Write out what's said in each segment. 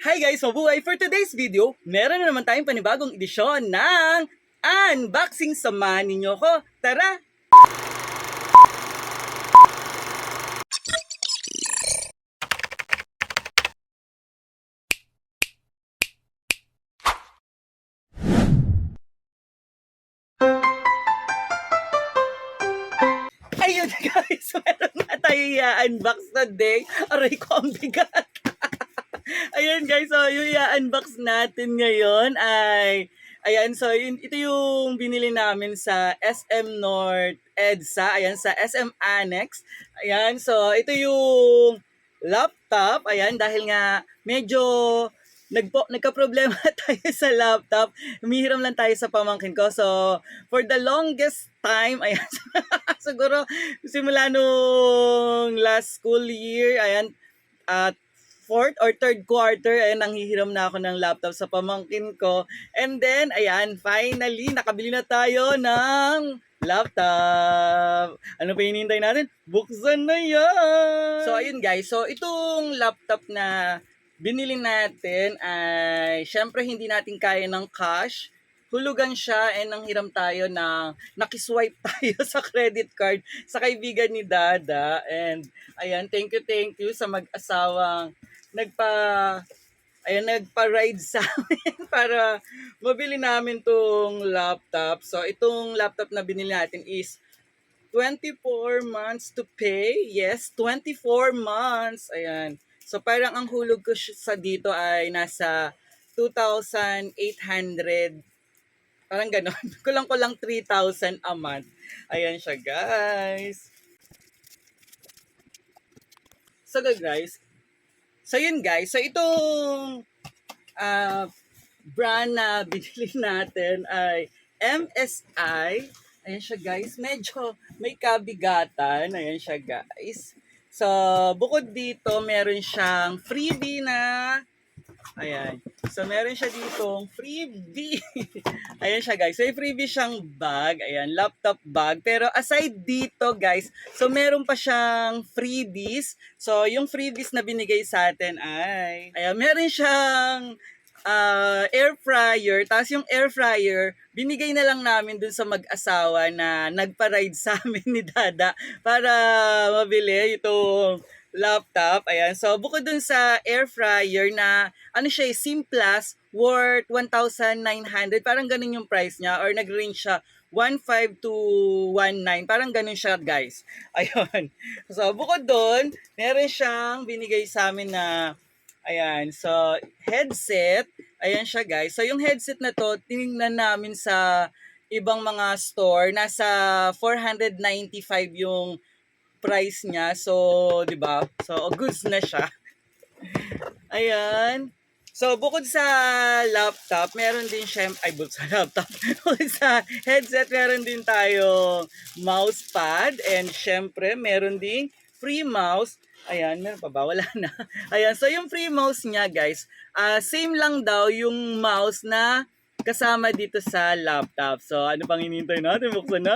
Hi guys! Mabuhay! For today's video, meron na naman tayong panibagong edisyon ng unboxing. Samahan ninyo ko. Tara! Ayun guys! Meron na tayo i-unbox today. Aray ko, ang bigat! Ayan guys, so yung i-unbox natin ngayon ay, ayan, so ito yung binili namin sa SM North EDSA, ayan, sa SM Annex. Ayan, so ito yung laptop, ayan, dahil nga medyo nagka-problema tayo sa laptop, humihiram lang tayo sa pamangkin ko. So, for the longest time, ayan, siguro simula nung last school year, ayan, at fourth or third quarter, ayan, nanghihiram na ako ng laptop sa pamangkin ko. And then, ayan, finally, nakabili na tayo ng laptop. Ano pa hinihintay natin? Buksan na yan! So, ayun guys. So, itong laptop na binili natin ay, syempre, hindi natin kaya ng cash. Hulugan siya and nanghiram tayo ng nakiswipe tayo sa credit card sa kaibigan ni Dada. And ayan, thank you sa mag-asawang nagpa-ride sa amin para mabili namin tong laptop. So itong laptop na binili natin is 24 months to pay. Yes, 24 months. Ayan. So parang ang hulog ko sa dito ay nasa 2,800. Parang gano'n. Kulang-kulang 3,000 a month. Ayan siya, guys. So, guys. So, yun, guys. So, itong brand na binili natin ay MSI. Ayan siya, guys. Medyo may kabigatan. Ayan siya, guys. So, bukod dito, meron siyang freebie na ayan. So, meron siya ditong freebie. Ayan siya, guys. So, may freebie siyang bag. Ayan, laptop bag. Pero aside dito, guys, so meron pa siyang freebies. So, yung freebies na binigay sa atin ay, ayan, meron siyang air fryer. Tapos yung air fryer, binigay na lang namin dun sa mag-asawa na nagpa-ride sa amin ni Dada para mabili itong laptop. Ayan. So, bukod dun sa air fryer na, ano siya, Simplas, worth 1,900. Parang ganun yung price niya or nag-range siya 1,500 to 1,900. Parang ganun siya, guys. Ayun. So, bukod dun, meron siyang binigay sa amin na, ayan, so, headset. Ayan siya, guys. So, yung headset na to, tinignan namin sa ibang mga store. Nasa 495 yung price niya. So, 'di ba? So, goods na siya. Ayan. So, bukod sa laptop, meron din bukod sa laptop. Bukod sa headset, meron din tayong mousepad. And syempre, meron din free mouse. Ayan, meron pa ba? Wala na. Ayan, so yung free mouse niya, guys, same lang daw yung mouse na kasama dito sa laptop. So, ano pang hinihintay natin? Buksan na!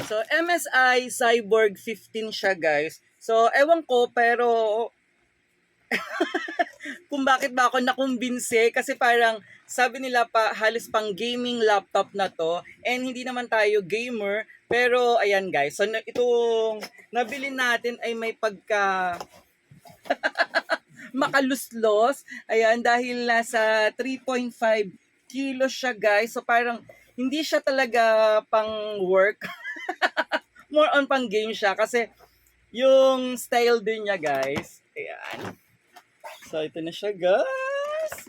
So, MSI Cyborg 15 siya, guys. So, ewan ko, pero kung bakit ba ako nakumbinse kasi parang sabi nila pa halos pang gaming laptop na to and hindi naman tayo gamer, pero ayan guys, so itong nabili natin ay may pagka makaluslos, ayan, dahil nasa 3.5 kilos siya, guys. So parang hindi siya talaga pang work. More on pang game siya kasi yung style din niya, guys. Ayan. So, ito na siya, guys.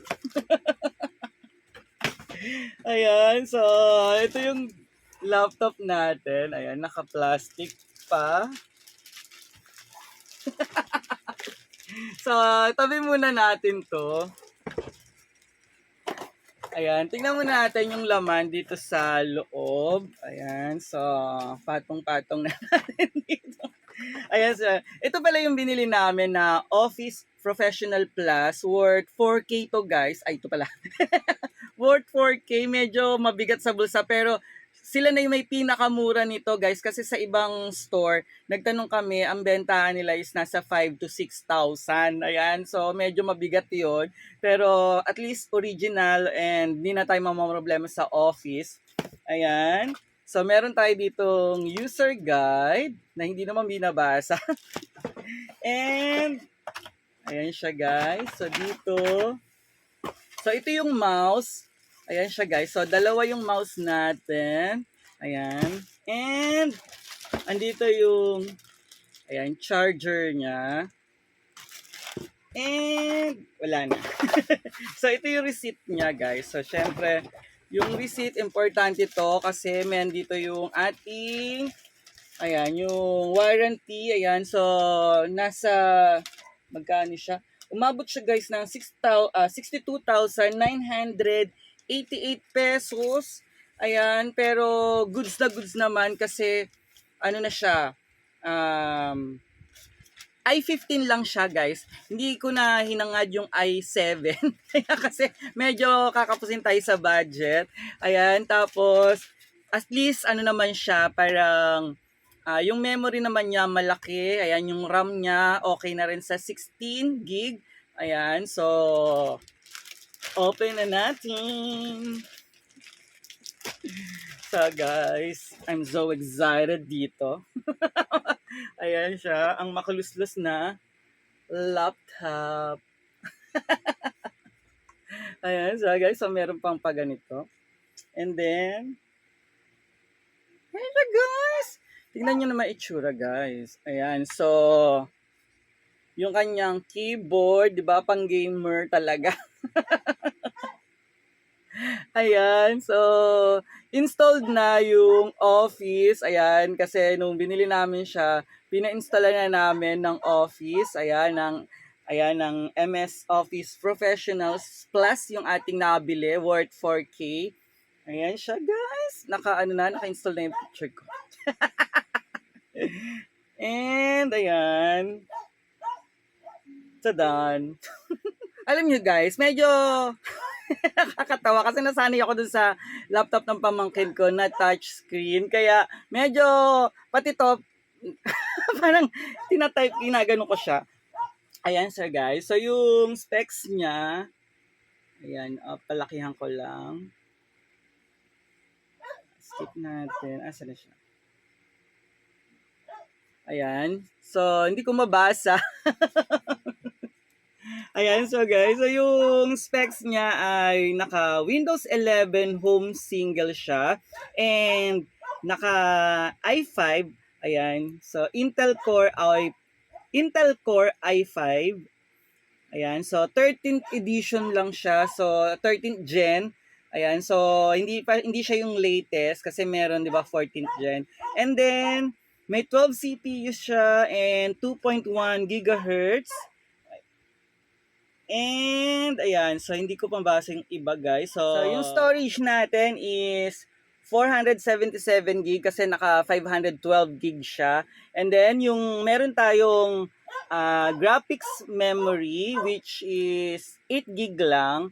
Ayan. So, ito yung laptop natin. Ayan, naka-plastic pa. So, tabi muna natin to. Ayan, tingnan muna natin yung laman dito sa loob. Ayan, so, patong-patong na natin dito. Ayan, so, ito pala yung binili namin na Office Professional Plus worth 4K to, guys. Ay, ito pala. Worth 4K, medyo mabigat sa bulsa pero sila na yung may pinakamura nito guys kasi sa ibang store, nagtanong kami, ang bentahan nila is nasa 5 to 6,000. Ayan, so medyo mabigat yon. Pero at least original and hindi na tayo mamamroblema sa office. Ayan. So meron tayo ditong user guide na hindi naman binabasa. And ayan siya guys. So dito, so ito yung mouse. Ayan siya guys. So dalawa yung mouse natin. Ayan. And andito yung ayan, charger niya. And wala na. So ito yung receipt niya guys. So syempre, yung receipt importante to kasi may dito yung ating ayan, yung warranty. Ayan, so nasa magkano siya? Umabot siya guys ng 62,988 pesos. Ayan, pero goods na goods naman kasi ano na siya, i15 lang siya guys. Hindi ko na hinangad yung i7 kasi medyo kakapusin tayo sa budget. Ayan, tapos at least ano naman siya, parang yung memory naman niya malaki. Ayan, yung RAM niya okay na rin sa 16 gig. Ayan, so open na natin. So guys, I'm so excited dito. Ayan siya, ang makuluslos na laptop. Ayan, so guys, so meron pang paganito. And then, ayan siya guys. Tingnan nyo naman itsura guys. Ayan, so, yung kanyang keyboard, di ba, pang gamer talaga. Ayan, so, installed na yung Office. Ayan, kasi nung binili namin siya, pina-install na namin ng Office. Ayan, ng MS Office Professionals Plus yung ating nabili, worth 4K. Ayan siya, guys. Naka-install na yung picture ko. And, ayan. Tadan. Alam nyo, guys, medyo nakakatawa kasi nasanay ako dun sa laptop ng pamangkin ko na touchscreen. Kaya medyo pati to parang tinatype, ginagano ko siya. Ayan sir guys. So yung specs niya, ayan, palakihan ko lang. Skip natin. Asa na siya? Ayan. So hindi ko mabasa. Ayan, so guys, so yung specs niya ay naka Windows 11 Home Single siya and naka i5, ayan. So Intel Core i5. Ayan, so 13th edition lang siya. So 13th gen. Ayan, so hindi siya yung latest kasi meron 'di ba 14th gen. And then may 12 CPU siya and 2.1 gigahertz. And, ayan, so hindi ko pambasa yung iba guys. So yung storage natin is 477 gig kasi naka 512 gig siya. And then, yung meron tayong graphics memory which is 8 gig lang.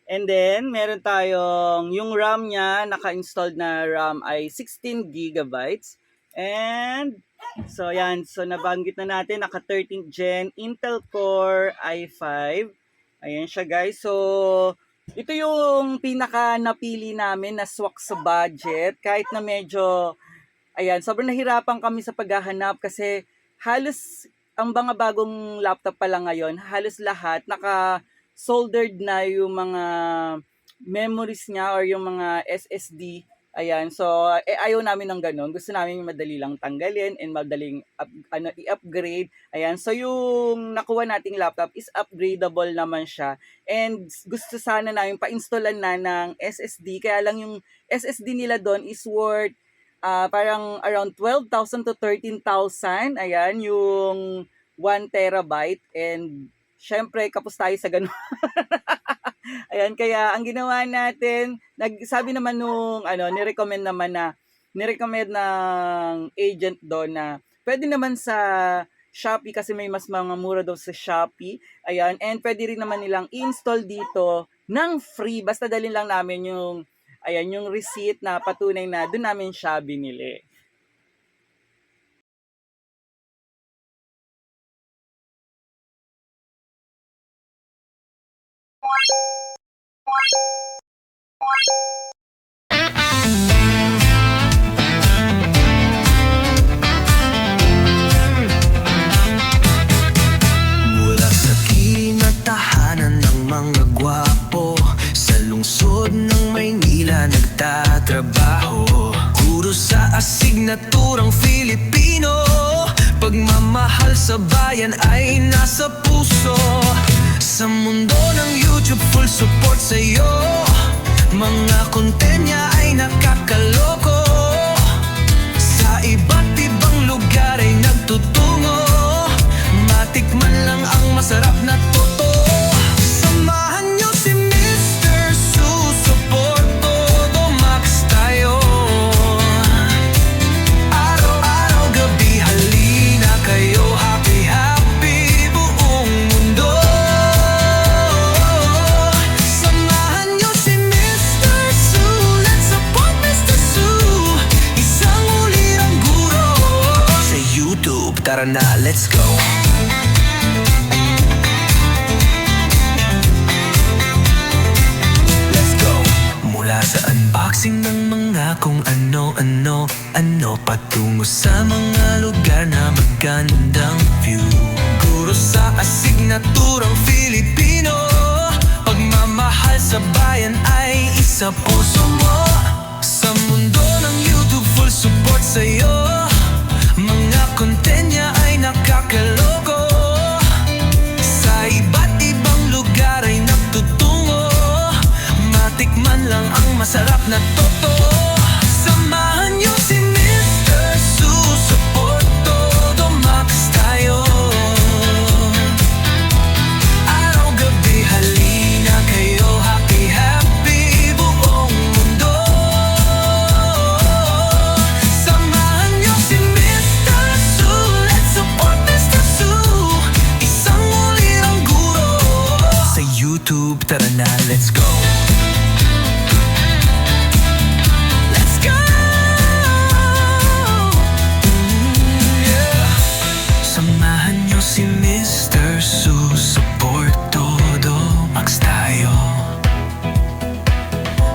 And then, meron tayong, yung RAM niya, naka-installed na RAM ay 16 gigabytes. And, so yan, so nabanggit na natin, naka 13th gen Intel Core i5. Ayan siya guys. So, ito yung pinaka napili namin na swak sa budget. Kahit na medyo, ayan, sobrang nahirapan kami sa paghahanap kasi halos, ang mga bagong laptop pa lang ngayon, halos lahat naka-soldered na yung mga memories niya or yung mga SSD. Ayan, so ayaw namin ng ganun. Gusto namin madali lang tanggalin and madaling i-upgrade. Ayan, so yung nakuha nating laptop is upgradable naman siya. And gusto sana namin pa-installan na ng SSD. Kaya lang yung SSD nila doon is worth parang around 12,000 to 13,000. Ayan, yung 1 terabyte. And syempre, kapos tayo sa ganun. Ayan, kaya ang ginawa natin, nagsabi naman nung, nirecommend ng agent doon na pwede naman sa Shopee kasi may mas mga mura daw sa Shopee. Ayan, and pwede rin naman nilang i-install dito ng free. Basta dalhin lang namin yung Ayan yung receipt na patunay na doon namin siya binili. Mula sa kinatahanan ng mga gwapo, sa lungsod ng Maynila nagtatrabaho. Guro sa asignaturang Filipino, pagmamahal sa bayan ay nasa puso. Sa mundo ng YouTube, full support sa'yo. Mga content niya ay nakakaloko. Sa iba't ibang lugar ay nagtutungo. Matikman lang ang masarap na totoo. Samahan niyo si Mr. Susuport, todo max tayo. Araw-araw, gabi, halina kayo. Happy, happy buong mundo. Samahan niyo si Mr. Su. Let's support Mr. Su. Isang ulirang guro. Sa YouTube, tara na, let's go. Mula sa unboxing ng mga kung ano-ano, patungo sa mga lugar na magandang view. Guro sa asignaturang Filipino, pagmamahal sa bayan ay isa puso mo. Sa mundo ng YouTube, full support sa'yo. Mga content niya ay nakakaloko. Sa iba't ibang lugar ay nagtutungo. Matikman lang ang masarap na totoo. Samahan niyo si Mr. Susuport, todo max tayo. Araw-gabi, halina kayo. Happy, happy buong mundo. Samahan niyo si Mr. Su. Let's support Mr. Su. Isang ulirang guro. Sa YouTube, tara na, let's go. Let's go! Yeah. Samahan niyo si Mr. Su. Support, todo max tayo.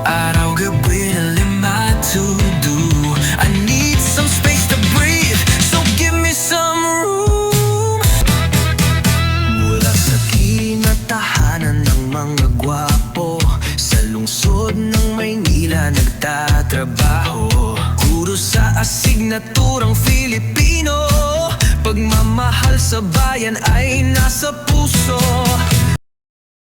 Araw-gabi, lima to do. I need some space to breathe, so give me some room. Mula sa kinatahanan ng mga gwapo, sa lungsod ng Maynila nagtatrabaho. Guro sa asignaturang Filipino, pagmamahal sa bayan ay nasa puso.